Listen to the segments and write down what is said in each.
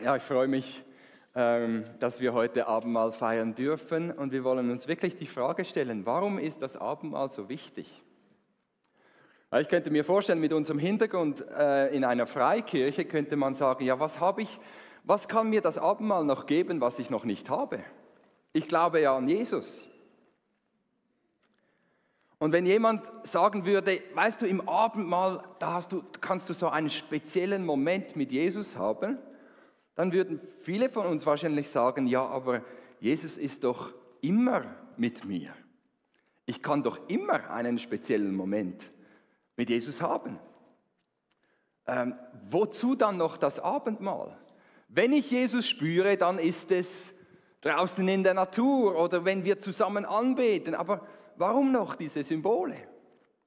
Ja, ich freue mich, dass wir heute Abendmahl feiern dürfen und wir wollen uns wirklich die Frage stellen, warum ist das Abendmahl so wichtig? Ich könnte mir vorstellen, mit unserem Hintergrund in einer Freikirche könnte man sagen, ja, was kann mir das Abendmahl noch geben, was ich noch nicht habe? Ich glaube ja an Jesus. Und wenn jemand sagen würde, weißt du, im Abendmahl, kannst du so einen speziellen Moment mit Jesus haben, dann würden viele von uns wahrscheinlich sagen, ja, aber Jesus ist doch immer mit mir. Ich kann doch immer einen speziellen Moment mit Jesus haben. Wozu dann noch das Abendmahl? Wenn ich Jesus spüre, dann ist es draußen in der Natur oder wenn wir zusammen anbeten. Aber warum noch diese Symbole?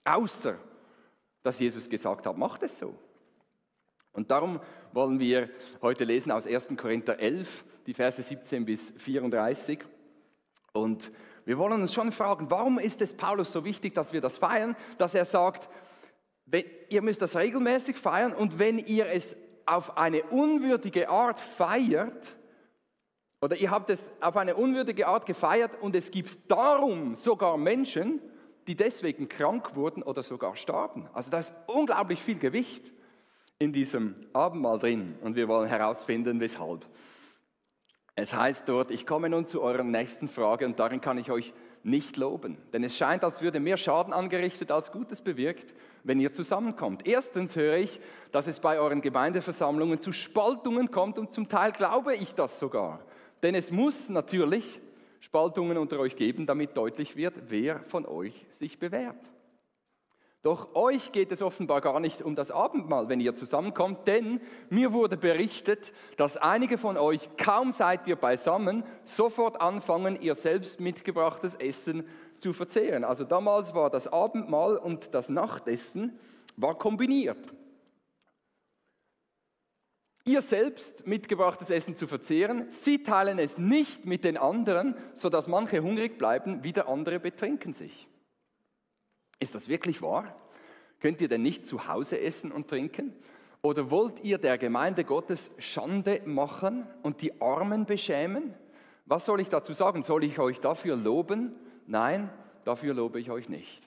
Außer, dass Jesus gesagt hat, macht es so. Und darum wollen wir heute lesen aus 1. Korinther 11, die Verse 17 bis 34. Und wir wollen uns schon fragen, warum ist es Paulus so wichtig, dass wir das feiern, dass er sagt, ihr müsst das regelmäßig feiern und wenn ihr es auf eine unwürdige Art feiert, oder ihr habt es auf eine unwürdige Art gefeiert und es gibt darum sogar Menschen, die deswegen krank wurden oder sogar starben. Also da ist unglaublich viel Gewicht in diesem Abendmahl drin und wir wollen herausfinden, weshalb. Es heißt dort, ich komme nun zu eurer nächsten Frage und darin kann ich euch nicht loben. Denn es scheint, als würde mehr Schaden angerichtet als Gutes bewirkt, wenn ihr zusammenkommt. Erstens höre ich, dass es bei euren Gemeindeversammlungen zu Spaltungen kommt und zum Teil glaube ich das sogar. Denn es muss natürlich Spaltungen unter euch geben, damit deutlich wird, wer von euch sich bewährt. Doch euch geht es offenbar gar nicht um das Abendmahl, wenn ihr zusammenkommt, denn mir wurde berichtet, dass einige von euch, kaum seid ihr beisammen, sofort anfangen, ihr selbst mitgebrachtes Essen zu verzehren. Also damals war das Abendmahl und das Nachtessen war kombiniert. Ihr selbst mitgebrachtes Essen zu verzehren, sie teilen es nicht mit den anderen, sodass manche hungrig bleiben, wieder andere betrinken sich. Ist das wirklich wahr? Könnt ihr denn nicht zu Hause essen und trinken? Oder wollt ihr der Gemeinde Gottes Schande machen und die Armen beschämen? Was soll ich dazu sagen? Soll ich euch dafür loben? Nein, dafür lobe ich euch nicht.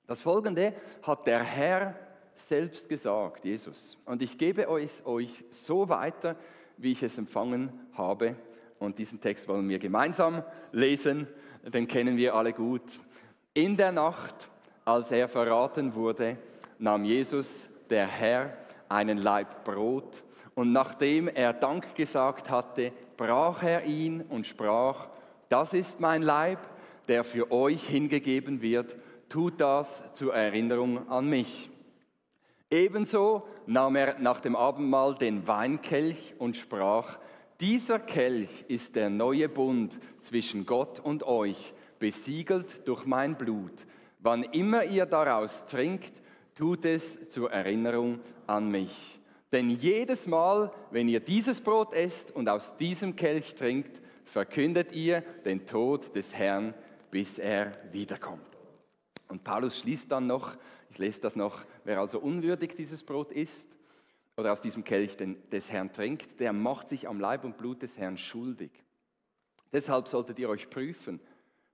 Das Folgende hat der Herr selbst gesagt, Jesus. Und ich gebe euch so weiter, wie ich es empfangen habe. Und diesen Text wollen wir gemeinsam lesen, den kennen wir alle gut. In der Nacht, als er verraten wurde, nahm Jesus, der Herr, einen Laib Brot und nachdem er Dank gesagt hatte, brach er ihn und sprach, das ist mein Leib, der für euch hingegeben wird, tut das zur Erinnerung an mich. Ebenso nahm er nach dem Abendmahl den Weinkelch und sprach, dieser Kelch ist der neue Bund zwischen Gott und euch, besiegelt durch mein Blut. Wann immer ihr daraus trinkt, tut es zur Erinnerung an mich. Denn jedes Mal, wenn ihr dieses Brot esst und aus diesem Kelch trinkt, verkündet ihr den Tod des Herrn, bis er wiederkommt. Und Paulus schließt dann noch, ich lese das noch, wer also unwürdig dieses Brot isst oder aus diesem Kelch des Herrn trinkt, der macht sich am Leib und Blut des Herrn schuldig. Deshalb solltet ihr euch prüfen,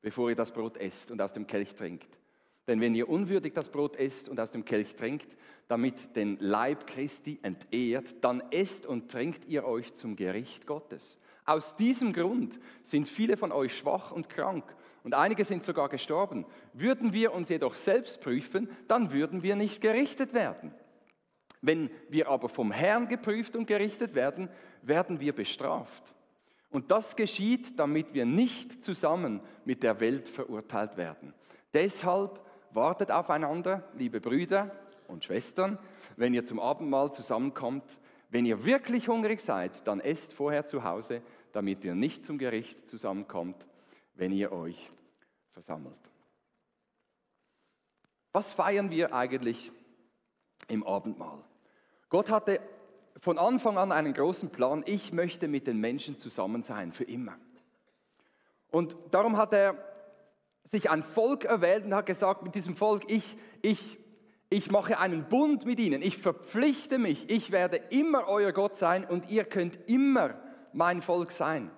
bevor ihr das Brot esst und aus dem Kelch trinkt. Denn wenn ihr unwürdig das Brot esst und aus dem Kelch trinkt, damit den Leib Christi entehrt, dann esst und trinkt ihr euch zum Gericht Gottes. Aus diesem Grund sind viele von euch schwach und krank und einige sind sogar gestorben. Würden wir uns jedoch selbst prüfen, dann würden wir nicht gerichtet werden. Wenn wir aber vom Herrn geprüft und gerichtet werden, werden wir bestraft. Und das geschieht, damit wir nicht zusammen mit der Welt verurteilt werden. Deshalb wartet aufeinander, liebe Brüder und Schwestern, wenn ihr zum Abendmahl zusammenkommt. Wenn ihr wirklich hungrig seid, dann esst vorher zu Hause, damit ihr nicht zum Gericht zusammenkommt, wenn ihr euch versammelt. Was feiern wir eigentlich im Abendmahl? Gott hatte von Anfang an einen großen Plan. Ich möchte mit den Menschen zusammen sein, für immer. Und darum hat er sich ein Volk erwählt und hat gesagt, mit diesem Volk, ich Ich mache einen Bund mit ihnen, ich verpflichte mich, ich werde immer euer Gott sein und ihr könnt immer mein Volk sein.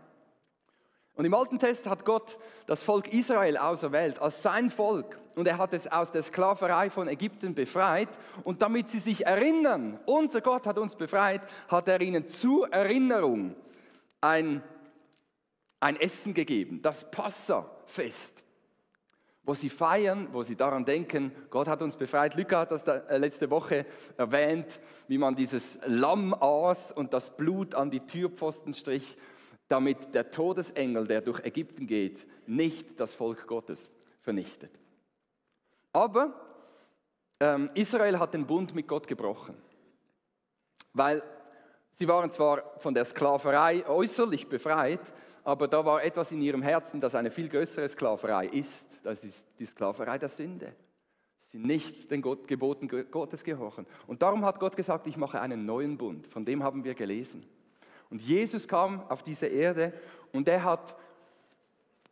Und im Alten Testament hat Gott das Volk Israel auserwählt als sein Volk und er hat es aus der Sklaverei von Ägypten befreit und damit sie sich erinnern, unser Gott hat uns befreit, hat er ihnen zur Erinnerung ein Essen gegeben, das Passafest, wo sie feiern, wo sie daran denken, Gott hat uns befreit. Luca hat das letzte Woche erwähnt, wie man dieses Lamm aß und das Blut an die Türpfosten strich, damit der Todesengel, der durch Ägypten geht, nicht das Volk Gottes vernichtet. Aber Israel hat den Bund mit Gott gebrochen, weil sie waren zwar von der Sklaverei äußerlich befreit, aber da war etwas in ihrem Herzen, das eine viel größere Sklaverei ist. Das ist die Sklaverei der Sünde. Sie sind nicht den Geboten Gottes gehorchen. Und darum hat Gott gesagt, ich mache einen neuen Bund. Von dem haben wir gelesen. Und Jesus kam auf diese Erde und er hat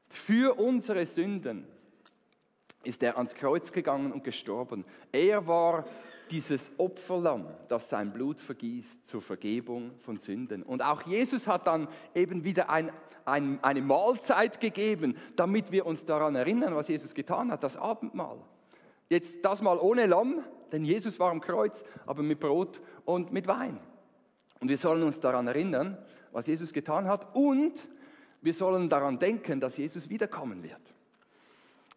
für unsere Sünden, ist er ans Kreuz gegangen und gestorben. Er war dieses Opferlamm, das sein Blut vergießt zur Vergebung von Sünden. Und auch Jesus hat dann eben wieder eine Mahlzeit gegeben, damit wir uns daran erinnern, was Jesus getan hat, das Abendmahl. Jetzt das Mal ohne Lamm, denn Jesus war am Kreuz, aber mit Brot und mit Wein. Und wir sollen uns daran erinnern, was Jesus getan hat und wir sollen daran denken, dass Jesus wiederkommen wird.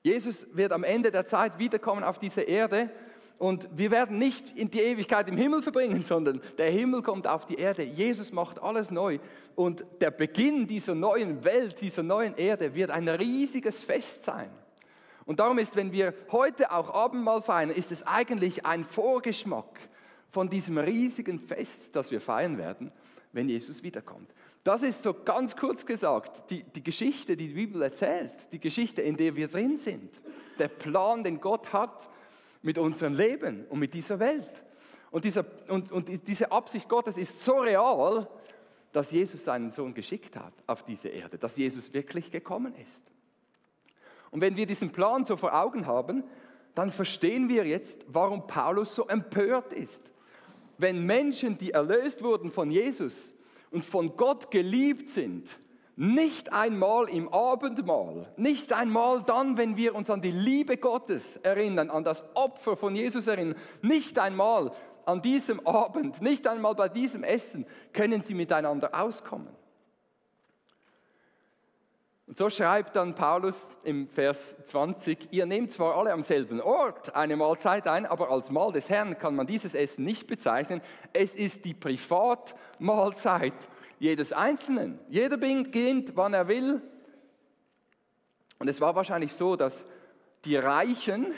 Jesus wird am Ende der Zeit wiederkommen auf diese Erde und wir werden nicht in die Ewigkeit im Himmel verbringen, sondern der Himmel kommt auf die Erde. Jesus macht alles neu und der Beginn dieser neuen Welt, dieser neuen Erde wird ein riesiges Fest sein. Und darum ist, wenn wir heute auch Abendmahl feiern, ist es eigentlich ein Vorgeschmack von diesem riesigen Fest, das wir feiern werden, wenn Jesus wiederkommt. Das ist so ganz kurz gesagt die Geschichte, die die Bibel erzählt, die Geschichte, in der wir drin sind, der Plan, den Gott hat mit unserem Leben und mit dieser Welt. Und diese Absicht Gottes ist so real, dass Jesus seinen Sohn geschickt hat auf diese Erde, dass Jesus wirklich gekommen ist. Und wenn wir diesen Plan so vor Augen haben, dann verstehen wir jetzt, warum Paulus so empört ist. Wenn Menschen, die erlöst wurden von Jesus und von Gott geliebt sind, nicht einmal im Abendmahl, nicht einmal dann, wenn wir uns an die Liebe Gottes erinnern, an das Opfer von Jesus erinnern, nicht einmal an diesem Abend, nicht einmal bei diesem Essen, können sie miteinander auskommen. Und so schreibt dann Paulus im Vers 20, ihr nehmt zwar alle am selben Ort eine Mahlzeit ein, aber als Mahl des Herrn kann man dieses Essen nicht bezeichnen. Es ist die Privatmahlzeit jedes Einzelnen. Jeder beginnt, wann er will. Und es war wahrscheinlich so, dass die Reichen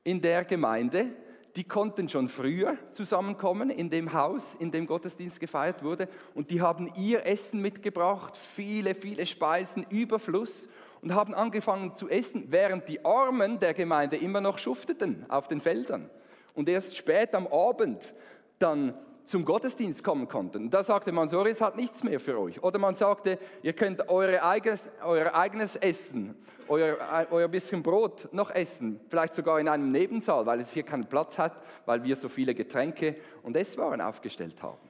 in der Gemeinde, die konnten schon früher zusammenkommen in dem Haus, in dem Gottesdienst gefeiert wurde. Und die haben ihr Essen mitgebracht, viele, viele Speisen, Überfluss und haben angefangen zu essen, während die Armen der Gemeinde immer noch schufteten auf den Feldern. Und erst spät am Abend dann zum Gottesdienst kommen konnten. Und da sagte man, sorry, es hat nichts mehr für euch. Oder man sagte, ihr könnt euer eigenes Essen, euer bisschen Brot noch essen, vielleicht sogar in einem Nebensaal, weil es hier keinen Platz hat, weil wir so viele Getränke und Esswaren aufgestellt haben.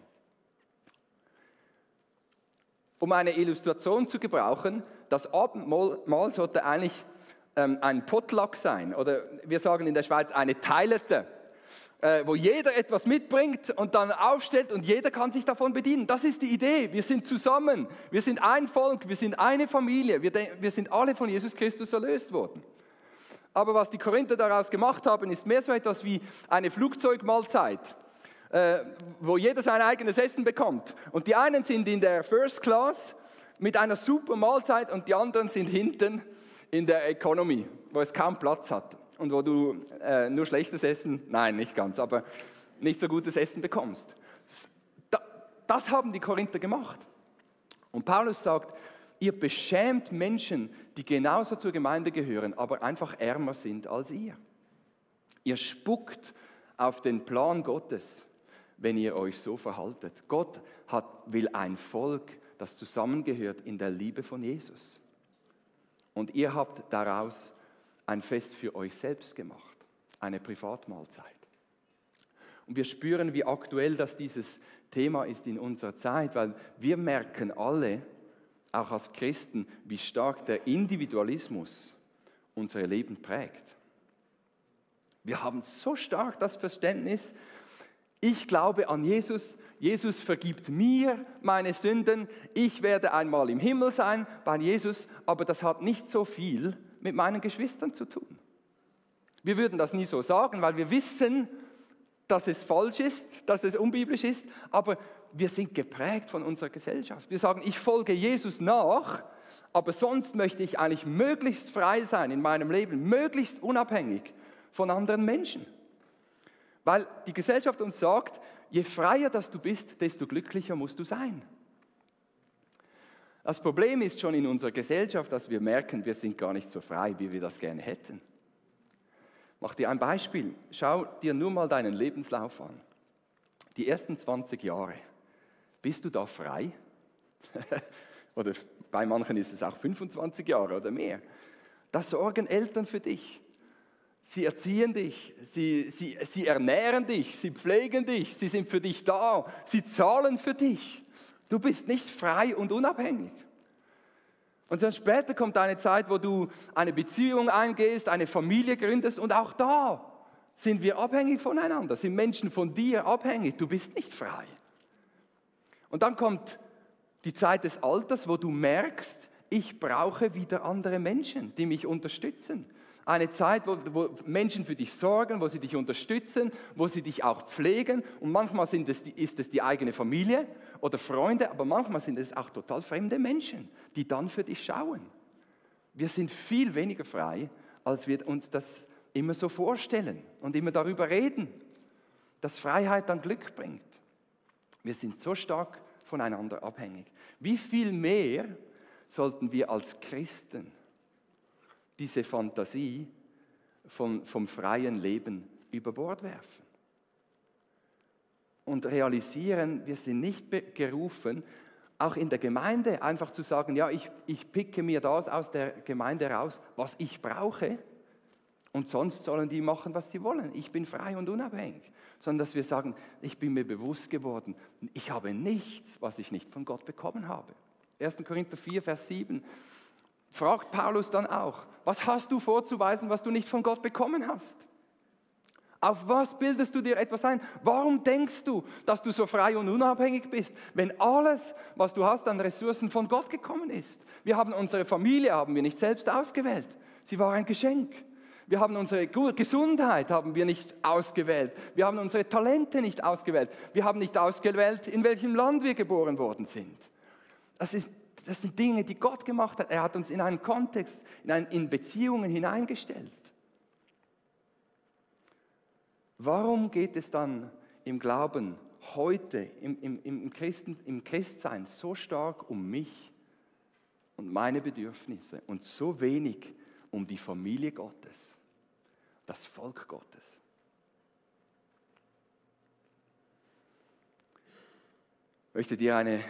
Um eine Illustration zu gebrauchen, das Abendmahl sollte eigentlich ein Potluck sein, oder wir sagen in der Schweiz eine Teilete, wo jeder etwas mitbringt und dann aufstellt und jeder kann sich davon bedienen. Das ist die Idee. Wir sind zusammen, wir sind ein Volk, wir sind eine Familie, wir sind alle von Jesus Christus erlöst worden. Aber was die Korinther daraus gemacht haben, ist mehr so etwas wie eine Flugzeugmahlzeit, wo jeder sein eigenes Essen bekommt. Und die einen sind in der First Class mit einer super Mahlzeit und die anderen sind hinten in der Economy, wo es kaum Platz hat. Und wo du nur schlechtes Essen, nein, nicht ganz, aber nicht so gutes Essen bekommst. Das haben die Korinther gemacht. Und Paulus sagt, ihr beschämt Menschen, die genauso zur Gemeinde gehören, aber einfach ärmer sind als ihr. Ihr spuckt auf den Plan Gottes, wenn ihr euch so verhaltet. Gott will ein Volk, das zusammengehört in der Liebe von Jesus. Und ihr habt daraus ein Fest für euch selbst gemacht. eine Privatmahlzeit. Und wir spüren, wie aktuell das dieses Thema ist in unserer Zeit, weil wir merken alle, auch als Christen, wie stark der Individualismus unser Leben prägt. Wir haben so stark das Verständnis, ich glaube an Jesus, Jesus vergibt mir meine Sünden, ich werde einmal im Himmel sein bei Jesus, aber das hat nicht so viel mit meinen Geschwistern zu tun. Wir würden das nie so sagen, weil wir wissen, dass es falsch ist, dass es unbiblisch ist, aber wir sind geprägt von unserer Gesellschaft. Wir sagen, ich folge Jesus nach, aber sonst möchte ich eigentlich möglichst frei sein in meinem Leben, möglichst unabhängig von anderen Menschen. Weil die Gesellschaft uns sagt, je freier das du bist, desto glücklicher musst du sein. Das Problem ist schon in unserer Gesellschaft, dass wir merken, wir sind gar nicht so frei, wie wir das gerne hätten. Mach dir ein Beispiel. Schau dir nur mal deinen Lebenslauf an. Die ersten 20 Jahre. Bist du da frei? Oder bei manchen ist es auch 25 Jahre oder mehr. Da sorgen Eltern für dich. Sie erziehen dich, sie ernähren dich, sie pflegen dich, sie sind für dich da, sie zahlen für dich. Du bist nicht frei und unabhängig. Und dann später kommt eine Zeit, wo du eine Beziehung eingehst, eine Familie gründest und auch da sind wir abhängig voneinander, sind Menschen von dir abhängig, du bist nicht frei. Und dann kommt die Zeit des Alters, wo du merkst, ich brauche wieder andere Menschen, die mich unterstützen. Eine Zeit, wo Menschen für dich sorgen, wo sie dich unterstützen, wo sie dich auch pflegen. Und manchmal ist es die eigene Familie oder Freunde, aber manchmal sind es auch total fremde Menschen, die dann für dich schauen. Wir sind viel weniger frei, als wir uns das immer so vorstellen und immer darüber reden, dass Freiheit dann Glück bringt. Wir sind so stark voneinander abhängig. Wie viel mehr sollten wir als Christen diese Fantasie vom freien Leben über Bord werfen und realisieren, wir sind nicht gerufen, auch in der Gemeinde einfach zu sagen, ja, ich picke mir das aus der Gemeinde raus, was ich brauche und sonst sollen die machen, was sie wollen. Ich bin frei und unabhängig. Sondern dass wir sagen, ich bin mir bewusst geworden, ich habe nichts, was ich nicht von Gott bekommen habe. 1. Korinther 4, Vers 7 fragt Paulus dann auch, was hast du vorzuweisen, was du nicht von Gott bekommen hast? Auf was bildest du dir etwas ein? Warum denkst du, dass du so frei und unabhängig bist, wenn alles, was du hast an Ressourcen von Gott gekommen ist? Wir haben unsere Familie, haben wir nicht selbst ausgewählt. Sie war ein Geschenk. Wir haben unsere Gesundheit, haben wir nicht ausgewählt. Wir haben unsere Talente nicht ausgewählt. Wir haben nicht ausgewählt, in welchem Land wir geboren worden sind. Das sind Dinge, die Gott gemacht hat. Er hat uns in einen Kontext, in Beziehungen hineingestellt. Warum geht es dann im Glauben heute, im Christsein so stark um mich und meine Bedürfnisse und so wenig um die Familie Gottes, das Volk Gottes? Ich möchte dir eine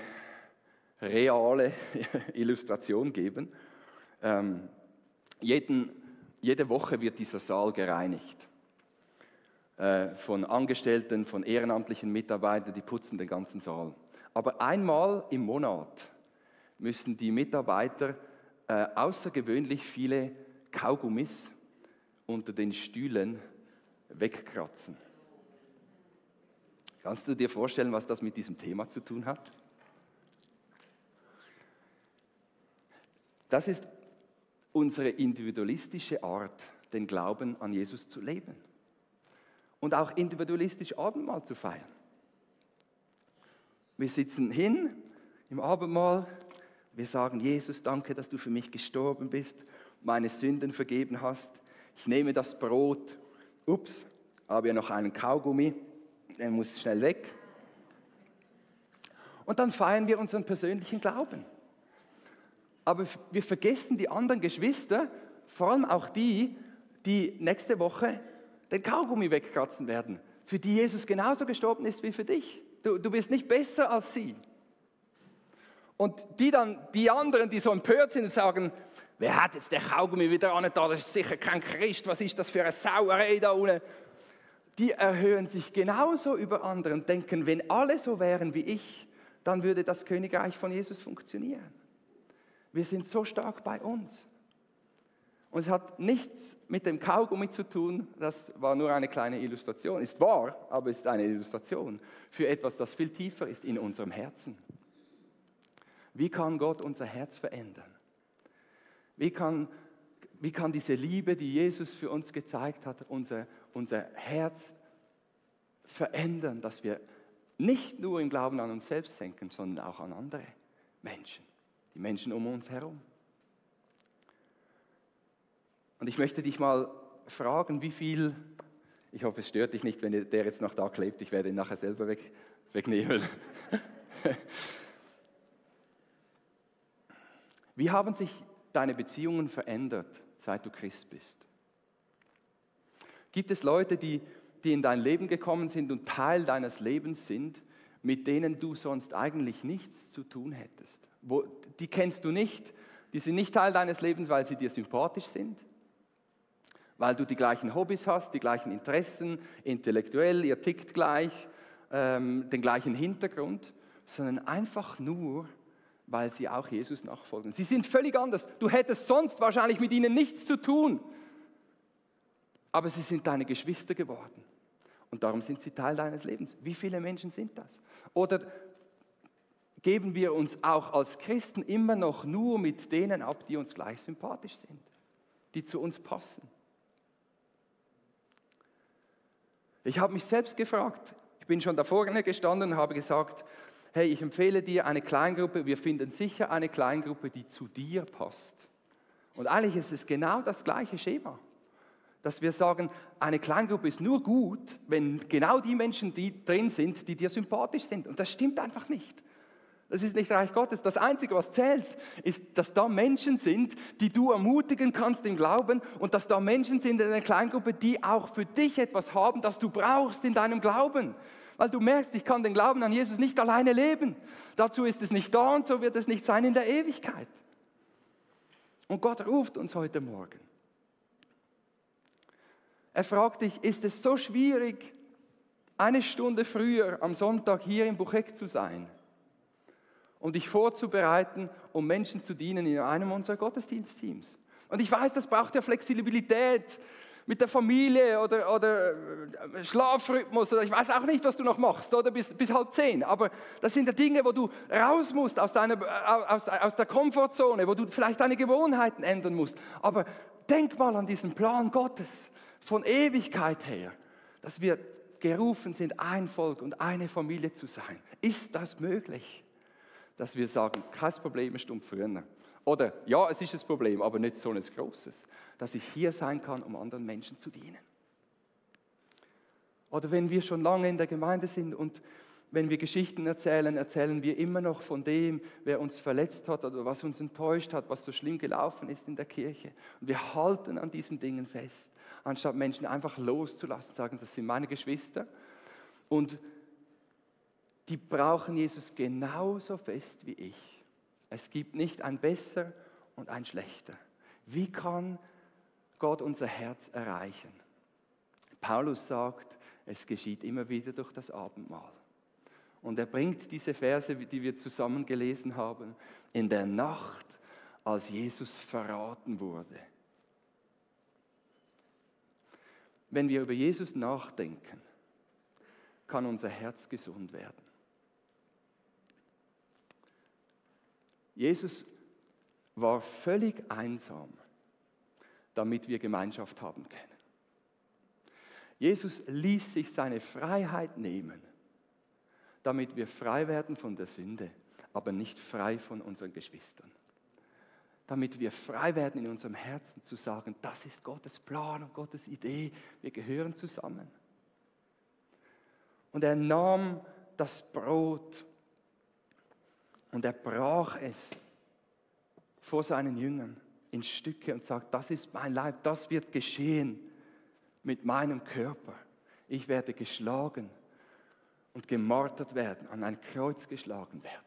reale Illustration geben. Jede Woche wird dieser Saal gereinigt. Von Angestellten, von ehrenamtlichen Mitarbeitern, die putzen den ganzen Saal. Aber einmal im Monat müssen die Mitarbeiter außergewöhnlich viele Kaugummis unter den Stühlen wegkratzen. Kannst du dir vorstellen, was das mit diesem Thema zu tun hat? Das ist unsere individualistische Art, den Glauben an Jesus zu leben. Und auch individualistisch Abendmahl zu feiern. Wir sitzen hin im Abendmahl, wir sagen, Jesus, danke, dass du für mich gestorben bist, meine Sünden vergeben hast. Ich nehme das Brot, habe ja noch einen Kaugummi, der muss schnell weg. Und dann feiern wir unseren persönlichen Glauben. Aber wir vergessen die anderen Geschwister, vor allem auch die nächste Woche den Kaugummi wegkratzen werden, für die Jesus genauso gestorben ist wie für dich. Du bist nicht besser als sie. Und die anderen, die so empört sind und sagen, wer hat jetzt den Kaugummi wieder an da? Das ist sicher kein Christ, was ist das für eine Sauerei da unten? Die erhöhen sich genauso über andere und denken, wenn alle so wären wie ich, dann würde das Königreich von Jesus funktionieren. Wir sind so stark bei uns. Und es hat nichts mit dem Kaugummi zu tun, das war nur eine kleine Illustration. Ist wahr, aber ist eine Illustration für etwas, das viel tiefer ist in unserem Herzen. Wie kann Gott unser Herz verändern? Wie kann diese Liebe, die Jesus für uns gezeigt hat, unser Herz verändern, dass wir nicht nur im Glauben an uns selbst denken, sondern auch an andere Menschen, die Menschen um uns herum. Und ich möchte dich mal fragen, wie viel, ich hoffe, es stört dich nicht, wenn der jetzt noch da klebt, ich werde ihn nachher selber wegnehmen. Wie haben sich deine Beziehungen verändert, seit du Christ bist? Gibt es Leute, die in dein Leben gekommen sind und Teil deines Lebens sind, mit denen du sonst eigentlich nichts zu tun hättest? Die kennst du nicht, die sind nicht Teil deines Lebens, weil sie dir sympathisch sind, weil du die gleichen Hobbys hast, die gleichen Interessen, intellektuell, ihr tickt gleich, den gleichen Hintergrund, sondern einfach nur, weil sie auch Jesus nachfolgen. Sie sind völlig anders. Du hättest sonst wahrscheinlich mit ihnen nichts zu tun, aber sie sind deine Geschwister geworden und darum sind sie Teil deines Lebens. Wie viele Menschen sind das? Oder geben wir uns auch als Christen immer noch nur mit denen ab, die uns gleich sympathisch sind, die zu uns passen? Ich habe mich selbst gefragt, ich bin schon da vorne gestanden und habe gesagt, hey, ich empfehle dir eine Kleingruppe, wir finden sicher eine Kleingruppe, die zu dir passt. Und eigentlich ist es genau das gleiche Schema, dass wir sagen, eine Kleingruppe ist nur gut, wenn genau die Menschen die drin sind, die dir sympathisch sind. Und das stimmt einfach nicht. Das ist nicht Reich Gottes. Das Einzige, was zählt, ist, dass da Menschen sind, die du ermutigen kannst im Glauben und dass da Menschen sind in einer Kleingruppe, die auch für dich etwas haben, das du brauchst in deinem Glauben. Weil du merkst, ich kann den Glauben an Jesus nicht alleine leben. Dazu ist es nicht da und so wird es nicht sein in der Ewigkeit. Und Gott ruft uns heute Morgen. Er fragt dich, ist es so schwierig, eine Stunde früher am Sonntag hier im Bucheck zu sein, um dich vorzubereiten, um Menschen zu dienen in einem unserer Gottesdienstteams? Und ich weiß, das braucht ja Flexibilität mit der Familie oder Schlafrhythmus oder ich weiß auch nicht, was du noch machst, oder bis 9:30. Aber das sind ja Dinge, wo du raus musst aus der Komfortzone, wo du vielleicht deine Gewohnheiten ändern musst. Aber denk mal an diesen Plan Gottes von Ewigkeit her, dass wir gerufen sind, ein Volk und eine Familie zu sein. Ist das möglich? Dass wir sagen, kein Problem, ist früher. Oder, ja, es ist ein Problem, aber nicht so ein großes. Dass ich hier sein kann, um anderen Menschen zu dienen. Oder wenn wir schon lange in der Gemeinde sind und wenn wir Geschichten erzählen, erzählen wir immer noch von dem, wer uns verletzt hat oder was uns enttäuscht hat, was so schlimm gelaufen ist in der Kirche. Und wir halten an diesen Dingen fest, anstatt Menschen einfach loszulassen, sagen, das sind meine Geschwister. Und die brauchen Jesus genauso fest wie ich. Es gibt nicht ein besser und ein schlechter. Wie kann Gott unser Herz erreichen? Paulus sagt, es geschieht immer wieder durch das Abendmahl. Und er bringt diese Verse, die wir zusammen gelesen haben, in der Nacht, als Jesus verraten wurde. Wenn wir über Jesus nachdenken, kann unser Herz gesund werden. Jesus war völlig einsam, damit wir Gemeinschaft haben können. Jesus ließ sich seine Freiheit nehmen, damit wir frei werden von der Sünde, aber nicht frei von unseren Geschwistern. Damit wir frei werden in unserem Herzen zu sagen, das ist Gottes Plan und Gottes Idee, wir gehören zusammen. Und er nahm das Brot und er brach es vor seinen Jüngern in Stücke und sagt, das ist mein Leib, das wird geschehen mit meinem Körper. Ich werde geschlagen und gemartert werden, an ein Kreuz geschlagen werden.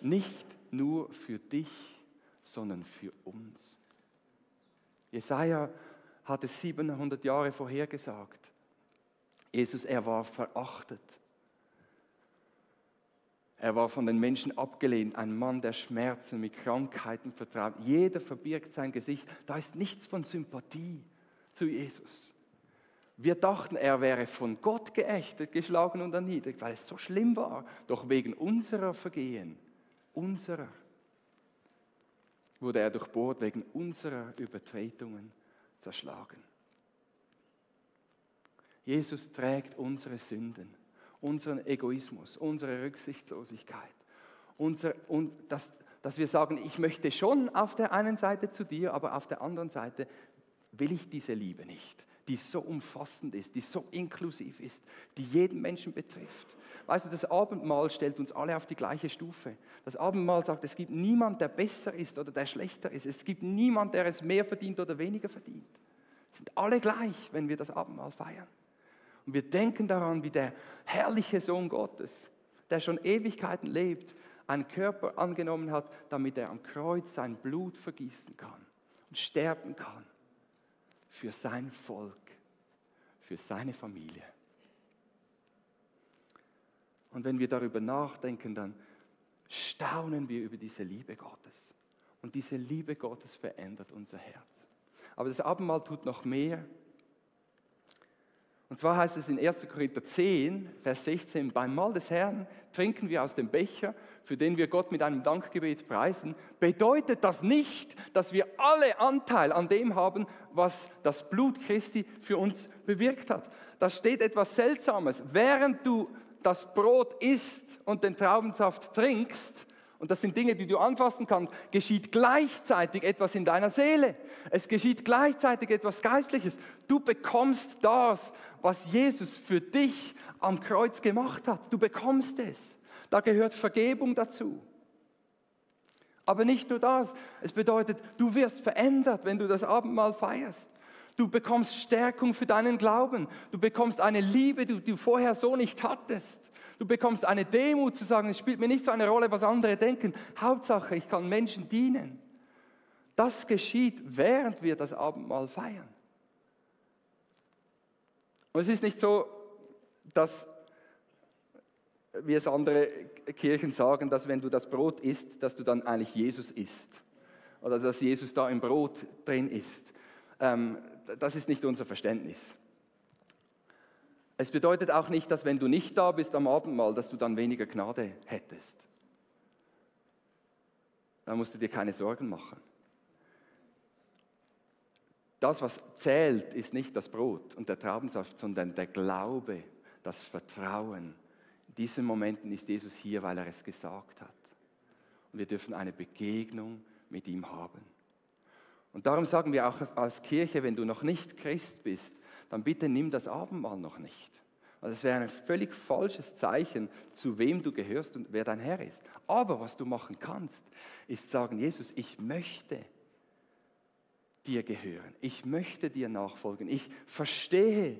Nicht nur für dich, sondern für uns. Jesaja hat es 700 Jahre vorhergesagt. Jesus, er war verachtet. Er war von den Menschen abgelehnt, ein Mann der Schmerzen, mit Krankheiten vertraut. Jeder verbirgt sein Gesicht. Da ist nichts von Sympathie zu Jesus. Wir dachten, er wäre von Gott geächtet, geschlagen und erniedrigt, weil es so schlimm war. Doch wegen unserer Vergehen, wurde er durchbohrt, wegen unserer Übertretungen zerschlagen. Jesus trägt unsere Sünden, unseren Egoismus, unsere Rücksichtslosigkeit. Dass wir sagen, ich möchte schon auf der einen Seite zu dir, aber auf der anderen Seite will ich diese Liebe nicht, die so umfassend ist, die so inklusiv ist, die jeden Menschen betrifft. Weißt du, das Abendmahl stellt uns alle auf die gleiche Stufe. Das Abendmahl sagt, es gibt niemand, der besser ist oder der schlechter ist. Es gibt niemand, der es mehr verdient oder weniger verdient. Es sind alle gleich, wenn wir das Abendmahl feiern. Und wir denken daran, wie der herrliche Sohn Gottes, der schon Ewigkeiten lebt, einen Körper angenommen hat, damit er am Kreuz sein Blut vergießen kann und sterben kann für sein Volk, für seine Familie. Und wenn wir darüber nachdenken, dann staunen wir über diese Liebe Gottes. Und diese Liebe Gottes verändert unser Herz. Aber das Abendmahl tut noch mehr. Und zwar heißt es in 1. Korinther 10, Vers 16, beim Mahl des Herrn trinken wir aus dem Becher, für den wir Gott mit einem Dankgebet preisen. Bedeutet das nicht, dass wir alle Anteil an dem haben, was das Blut Christi für uns bewirkt hat? Da steht etwas Seltsames. Während du das Brot isst und den Traubensaft trinkst, und das sind Dinge, die du anfassen kannst, geschieht gleichzeitig etwas in deiner Seele. Es geschieht gleichzeitig etwas Geistliches. Du bekommst das, was Jesus für dich am Kreuz gemacht hat. Du bekommst es. Da gehört Vergebung dazu. Aber nicht nur das. Es bedeutet, du wirst verändert, wenn du das Abendmahl feierst. Du bekommst Stärkung für deinen Glauben. Du bekommst eine Liebe, die du vorher so nicht hattest. Du bekommst eine Demut zu sagen, es spielt mir nicht so eine Rolle, was andere denken. Hauptsache, ich kann Menschen dienen. Das geschieht, während wir das Abendmahl feiern. Und es ist nicht so, dass, wie es andere Kirchen sagen, dass wenn du das Brot isst, dass du dann eigentlich Jesus isst. Oder dass Jesus da im Brot drin ist. Das ist nicht unser Verständnis. Es bedeutet auch nicht, dass wenn du nicht da bist am Abendmahl, dass du dann weniger Gnade hättest. Da musst du dir keine Sorgen machen. Das, was zählt, ist nicht das Brot und der Traubensaft, sondern der Glaube, das Vertrauen. In diesen Momenten ist Jesus hier, weil er es gesagt hat. Und wir dürfen eine Begegnung mit ihm haben. Und darum sagen wir auch als Kirche, wenn du noch nicht Christ bist, dann bitte nimm das Abendmahl noch nicht. Also es wäre ein völlig falsches Zeichen, zu wem du gehörst und wer dein Herr ist. Aber was du machen kannst, ist sagen, Jesus, ich möchte dir gehören. Ich möchte dir nachfolgen. Ich verstehe,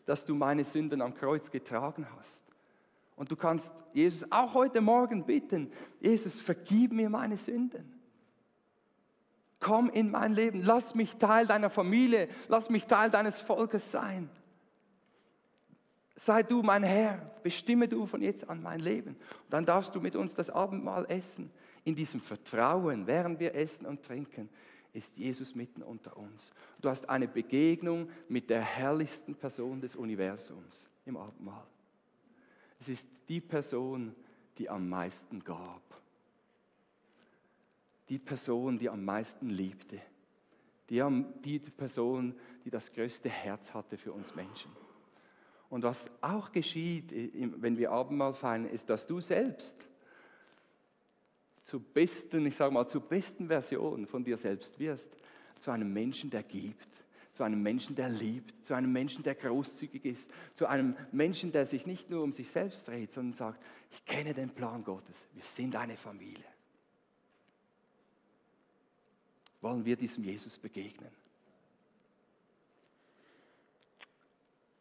dass du meine Sünden am Kreuz getragen hast. Und du kannst Jesus auch heute Morgen bitten, Jesus, vergib mir meine Sünden. Komm in mein Leben, lass mich Teil deiner Familie, lass mich Teil deines Volkes sein. Sei du mein Herr, bestimme du von jetzt an mein Leben. Und dann darfst du mit uns das Abendmahl essen. In diesem Vertrauen, während wir essen und trinken, ist Jesus mitten unter uns. Du hast eine Begegnung mit der herrlichsten Person des Universums im Abendmahl. Es ist die Person, die am meisten gab. Die Person, die am meisten liebte. Die Person, die das größte Herz hatte für uns Menschen. Und was auch geschieht, wenn wir Abendmahl feiern, ist, dass du selbst zur besten Version von dir selbst wirst. Zu einem Menschen, der gibt. Zu einem Menschen, der liebt. Zu einem Menschen, der großzügig ist. Zu einem Menschen, der sich nicht nur um sich selbst dreht, sondern sagt, ich kenne den Plan Gottes. Wir sind eine Familie. Wollen wir diesem Jesus begegnen?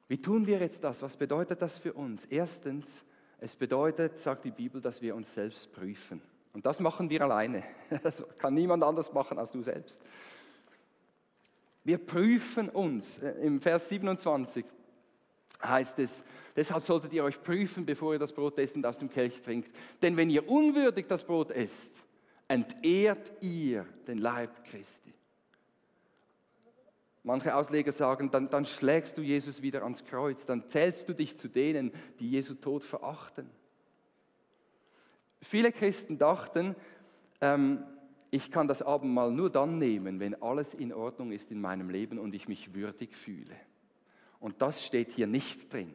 Wie tun wir jetzt das? Was bedeutet das für uns? Erstens, es bedeutet, sagt die Bibel, dass wir uns selbst prüfen. Und das machen wir alleine. Das kann niemand anders machen als du selbst. Wir prüfen uns. Im Vers 27 heißt es, deshalb solltet ihr euch prüfen, bevor ihr das Brot esst und aus dem Kelch trinkt. Denn wenn ihr unwürdig das Brot esst, entehrt ihr den Leib Christi. Manche Ausleger sagen, dann schlägst du Jesus wieder ans Kreuz, dann zählst du dich zu denen, die Jesu Tod verachten. Viele Christen dachten, ich kann das Abendmahl nur dann nehmen, wenn alles in Ordnung ist in meinem Leben und ich mich würdig fühle. Und das steht hier nicht drin.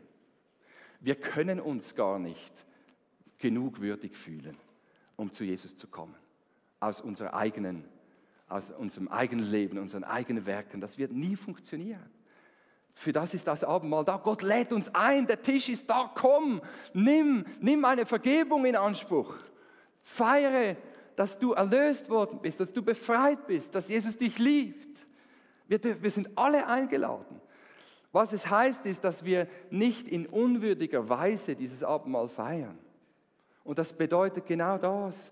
Wir können uns gar nicht genug würdig fühlen, um zu Jesus zu kommen. Aus unserem eigenen Leben, unseren eigenen Werken. Das wird nie funktionieren. Für das ist das Abendmahl da. Gott lädt uns ein, der Tisch ist da, komm, nimm eine Vergebung in Anspruch. Feiere, dass du erlöst worden bist, dass du befreit bist, dass Jesus dich liebt. Wir sind alle eingeladen. Was es heißt, ist, dass wir nicht in unwürdiger Weise dieses Abendmahl feiern. Und das bedeutet genau das,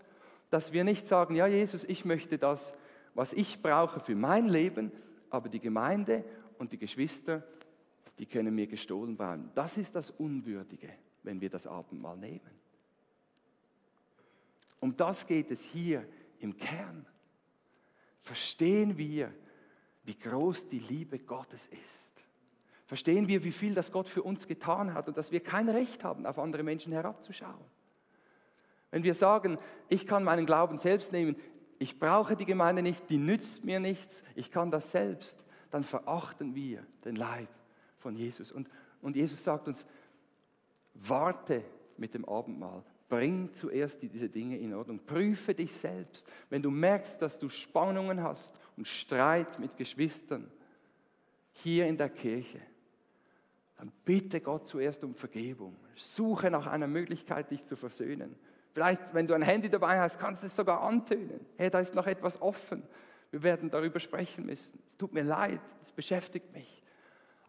dass wir nicht sagen, ja Jesus, ich möchte das, was ich brauche für mein Leben, aber die Gemeinde und die Geschwister, die können mir gestohlen bleiben. Das ist das Unwürdige, wenn wir das Abendmahl nehmen. Um das geht es hier im Kern. Verstehen wir, wie groß die Liebe Gottes ist. Verstehen wir, wie viel das Gott für uns getan hat und dass wir kein Recht haben, auf andere Menschen herabzuschauen. Wenn wir sagen, ich kann meinen Glauben selbst nehmen, ich brauche die Gemeinde nicht, die nützt mir nichts, ich kann das selbst, dann verachten wir den Leib von Jesus. Und Jesus sagt uns, warte mit dem Abendmahl, bring zuerst diese Dinge in Ordnung, prüfe dich selbst. Wenn du merkst, dass du Spannungen hast und Streit mit Geschwistern hier in der Kirche, dann bitte Gott zuerst um Vergebung. Suche nach einer Möglichkeit, dich zu versöhnen. Vielleicht, wenn du ein Handy dabei hast, kannst du es sogar antönen. Hey, da ist noch etwas offen. Wir werden darüber sprechen müssen. Es tut mir leid, es beschäftigt mich.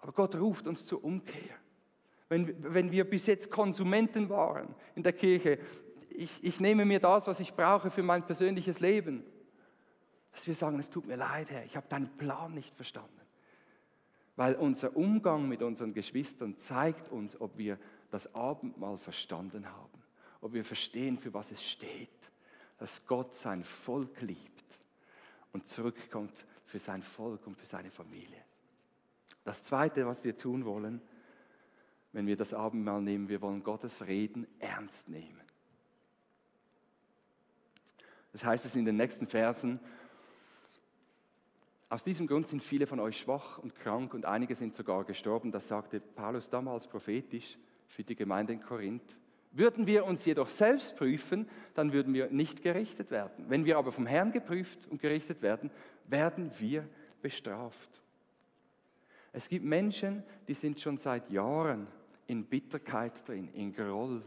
Aber Gott ruft uns zur Umkehr. Wenn wir bis jetzt Konsumenten waren in der Kirche, ich nehme mir das, was ich brauche für mein persönliches Leben, dass wir sagen, es tut mir leid, Herr, ich habe deinen Plan nicht verstanden. Weil unser Umgang mit unseren Geschwistern zeigt uns, ob wir das Abendmahl verstanden haben. Ob wir verstehen, für was es steht. Dass Gott sein Volk liebt und zurückkommt für sein Volk und für seine Familie. Das Zweite, was wir tun wollen, wenn wir das Abendmahl nehmen, wir wollen Gottes Reden ernst nehmen. Das heißt es in den nächsten Versen, aus diesem Grund sind viele von euch schwach und krank und einige sind sogar gestorben. Das sagte Paulus damals prophetisch für die Gemeinde in Korinth. Würden wir uns jedoch selbst prüfen, dann würden wir nicht gerichtet werden. Wenn wir aber vom Herrn geprüft und gerichtet werden, werden wir bestraft. Es gibt Menschen, die sind schon seit Jahren in Bitterkeit drin, in Groll,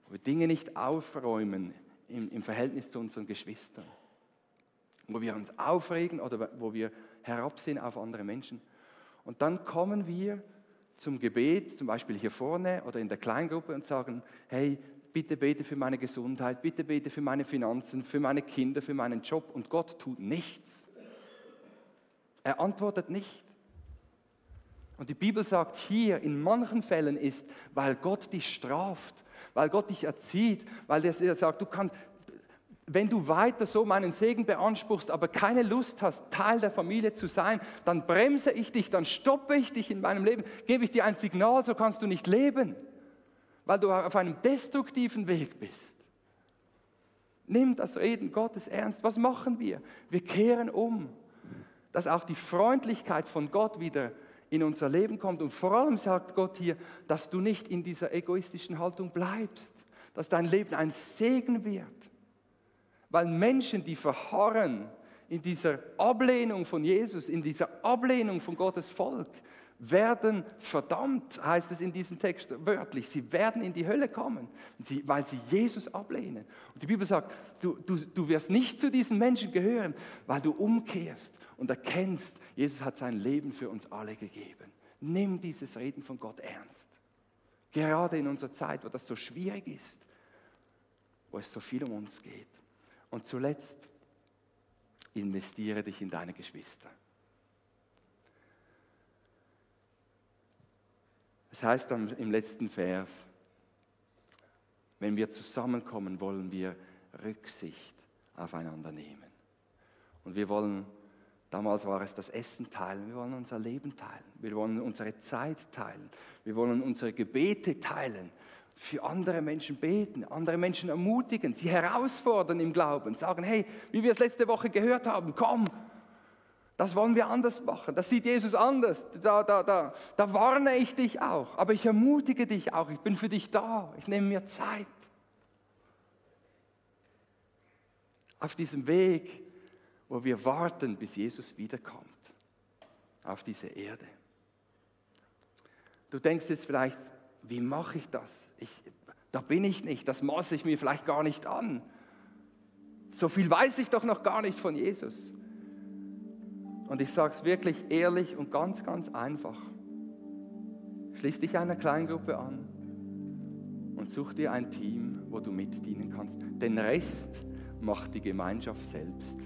wo wir Dinge nicht aufräumen im Verhältnis zu unseren Geschwistern. Wo wir uns aufregen oder wo wir herabsehen auf andere Menschen. Und dann kommen wir zum Gebet, zum Beispiel hier vorne oder in der Kleingruppe und sagen, hey, bitte bete für meine Gesundheit, bitte bete für meine Finanzen, für meine Kinder, für meinen Job. Und Gott tut nichts. Er antwortet nicht. Und die Bibel sagt hier, in manchen Fällen ist, weil Gott dich straft, weil Gott dich erzieht, weil er sagt, wenn du weiter so meinen Segen beanspruchst, aber keine Lust hast, Teil der Familie zu sein, dann bremse ich dich, dann stoppe ich dich in meinem Leben, gebe ich dir ein Signal, so kannst du nicht leben, weil du auf einem destruktiven Weg bist. Nimm das Reden Gottes ernst. Was machen wir? Wir kehren um, dass auch die Freundlichkeit von Gott wieder in unser Leben kommt. Und vor allem sagt Gott hier, dass du nicht in dieser egoistischen Haltung bleibst, dass dein Leben ein Segen wird. Weil Menschen, die verharren in dieser Ablehnung von Jesus, in dieser Ablehnung von Gottes Volk, werden verdammt, heißt es in diesem Text wörtlich, sie werden in die Hölle kommen, weil sie Jesus ablehnen. Und die Bibel sagt, du wirst nicht zu diesen Menschen gehören, weil du umkehrst und erkennst, Jesus hat sein Leben für uns alle gegeben. Nimm dieses Reden von Gott ernst. Gerade in unserer Zeit, wo das so schwierig ist. wo es so viel um uns geht. Und zuletzt, investiere dich in deine Geschwister. Es heißt dann im letzten Vers, wenn wir zusammenkommen, wollen wir Rücksicht aufeinander nehmen. Und wir wollen, damals war es das Essen teilen, wir wollen unser Leben teilen, wir wollen unsere Zeit teilen, wir wollen unsere Gebete teilen, für andere Menschen beten, andere Menschen ermutigen, sie herausfordern im Glauben, sagen, hey, wie wir es letzte Woche gehört haben, komm, das wollen wir anders machen, das sieht Jesus anders, da warne ich dich auch, aber ich ermutige dich auch, ich bin für dich da, ich nehme mir Zeit. Auf diesem Weg, wo wir warten, bis Jesus wiederkommt, auf diese Erde. Du denkst jetzt vielleicht, wie mache ich das? Da bin ich nicht, das maße ich mir vielleicht gar nicht an. So viel weiß ich doch noch gar nicht von Jesus. Und ich sage es wirklich ehrlich und ganz, ganz einfach. Schließ dich einer Kleingruppe an und such dir ein Team, wo du mitdienen kannst. Den Rest macht die Gemeinschaft selbst,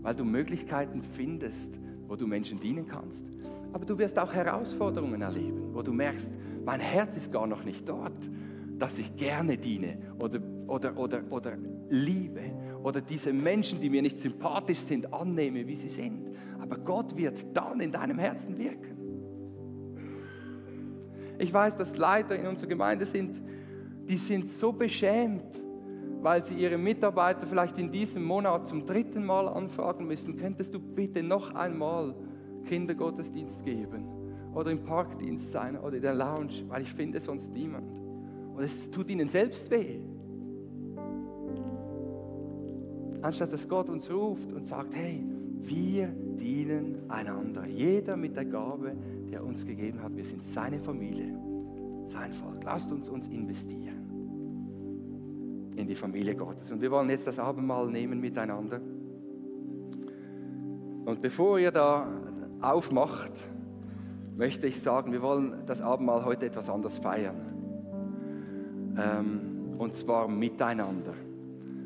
weil du Möglichkeiten findest, wo du Menschen dienen kannst. Aber du wirst auch Herausforderungen erleben, wo du merkst, mein Herz ist gar noch nicht dort, dass ich gerne diene oder liebe oder diese Menschen, die mir nicht sympathisch sind, annehme, wie sie sind. Aber Gott wird dann in deinem Herzen wirken. Ich weiß, dass Leiter in unserer Gemeinde sind, die sind so beschämt, weil sie ihre Mitarbeiter vielleicht in diesem Monat zum 3. Mal anfragen müssen, könntest du bitte noch einmal Kindergottesdienst geben oder im Parkdienst sein oder in der Lounge, weil ich finde sonst niemand. Und es tut ihnen selbst weh. Anstatt dass Gott uns ruft und sagt, hey, wir dienen einander. Jeder mit der Gabe, die er uns gegeben hat. Wir sind seine Familie, sein Volk. Lasst uns investieren in die Familie Gottes. Und wir wollen jetzt das Abendmahl nehmen miteinander. Und bevor ihr da aufmacht, möchte ich sagen, wir wollen das Abendmahl heute etwas anders feiern. Und zwar miteinander,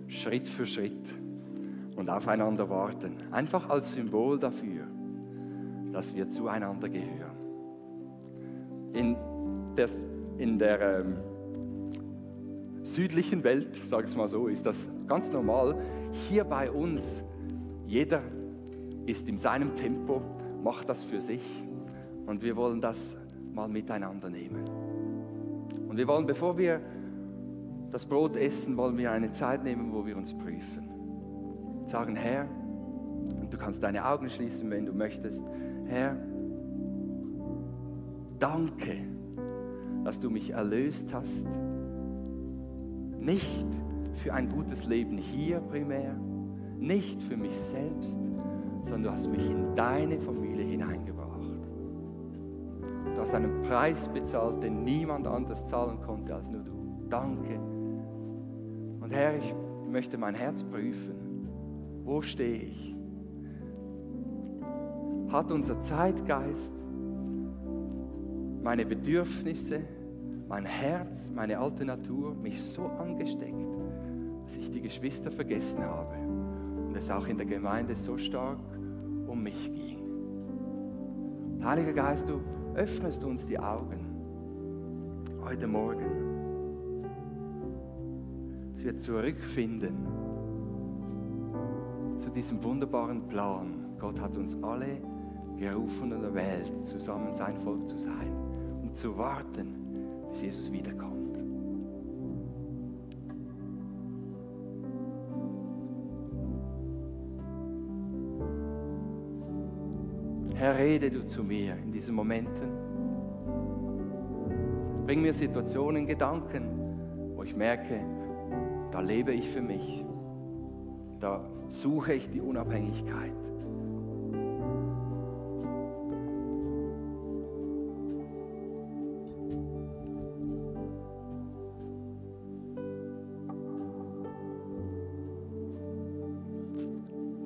Schritt für Schritt und aufeinander warten. Einfach als Symbol dafür, dass wir zueinander gehören. In der südlichen Welt, sage ich es mal so, ist das ganz normal. Hier bei uns, jeder ist in seinem Tempo, macht das für sich und wir wollen das mal miteinander nehmen. Und wir wollen, bevor wir das Brot essen, wollen wir eine Zeit nehmen, wo wir uns prüfen. Sagen, Herr, und du kannst deine Augen schließen, wenn du möchtest, Herr, danke, dass du mich erlöst hast. Nicht für ein gutes Leben hier primär, nicht für mich selbst, sondern du hast mich in deine Familie hineingebracht. Du hast einen Preis bezahlt, den niemand anders zahlen konnte als nur du. Danke. Und Herr, ich möchte mein Herz prüfen. Wo stehe ich? Hat unser Zeitgeist, meine Bedürfnisse, mein Herz, meine alte Natur mich so angesteckt, dass ich die Geschwister vergessen habe und es auch in der Gemeinde so stark um mich ging? Heiliger Geist, du öffnest uns die Augen heute Morgen, dass wir zurückfinden zu diesem wunderbaren Plan. Gott hat uns alle gerufen und erwählt, zusammen sein Volk zu sein und zu warten, bis Jesus wiederkommt. Herr, rede du zu mir in diesen Momenten. Bring mir Situationen, Gedanken, wo ich merke, da lebe ich für mich. Da suche ich die Unabhängigkeit.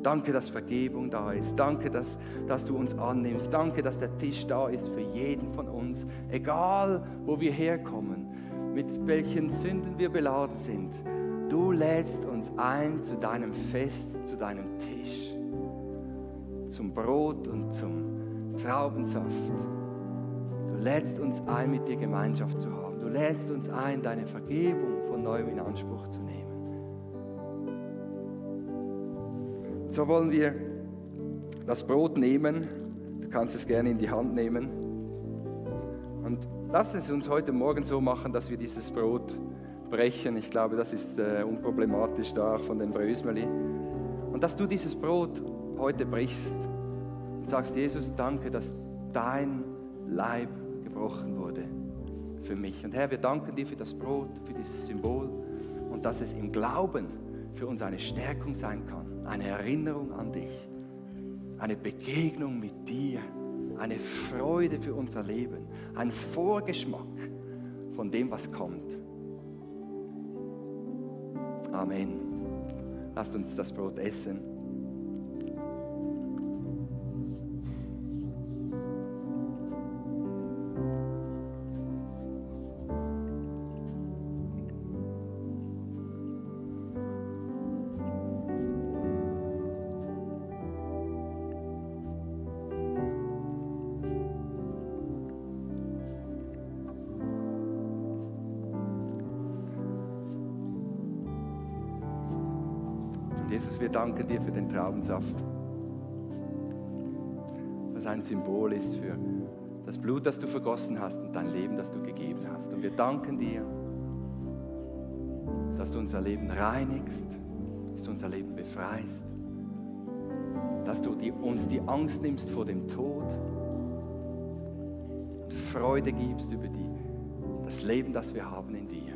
Danke, dass Vergebung da ist. Danke, dass du uns annimmst. Danke, dass der Tisch da ist für jeden von uns. Egal, wo wir herkommen. mit welchen Sünden wir beladen sind. Du lädst uns ein zu deinem Fest, zu deinem Tisch, zum Brot und zum Traubensaft. Du lädst uns ein, mit dir Gemeinschaft zu haben. Du lädst uns ein, deine Vergebung von neuem in Anspruch zu nehmen. So wollen wir das Brot nehmen. Du kannst es gerne in die Hand nehmen. Und lass es uns heute Morgen so machen, dass wir dieses Brot brechen. Ich glaube, das ist unproblematisch da auch von den Brösmeli. Und dass du dieses Brot heute brichst und sagst, Jesus, danke, dass dein Leib gebrochen wurde für mich. Und Herr, wir danken dir für das Brot, für dieses Symbol und dass es im Glauben für uns eine Stärkung sein kann, eine Erinnerung an dich, eine Begegnung mit dir, eine Freude für unser Leben, ein Vorgeschmack von dem, was kommt. Amen. Lasst uns das Brot essen. Jesus, wir danken dir für den Traubensaft, was ein Symbol ist für das Blut, das du vergossen hast und dein Leben, das du gegeben hast. Und wir danken dir, dass du unser Leben reinigst, dass du unser Leben befreist, dass du uns die Angst nimmst vor dem Tod und Freude gibst über das Leben, das wir haben in dir.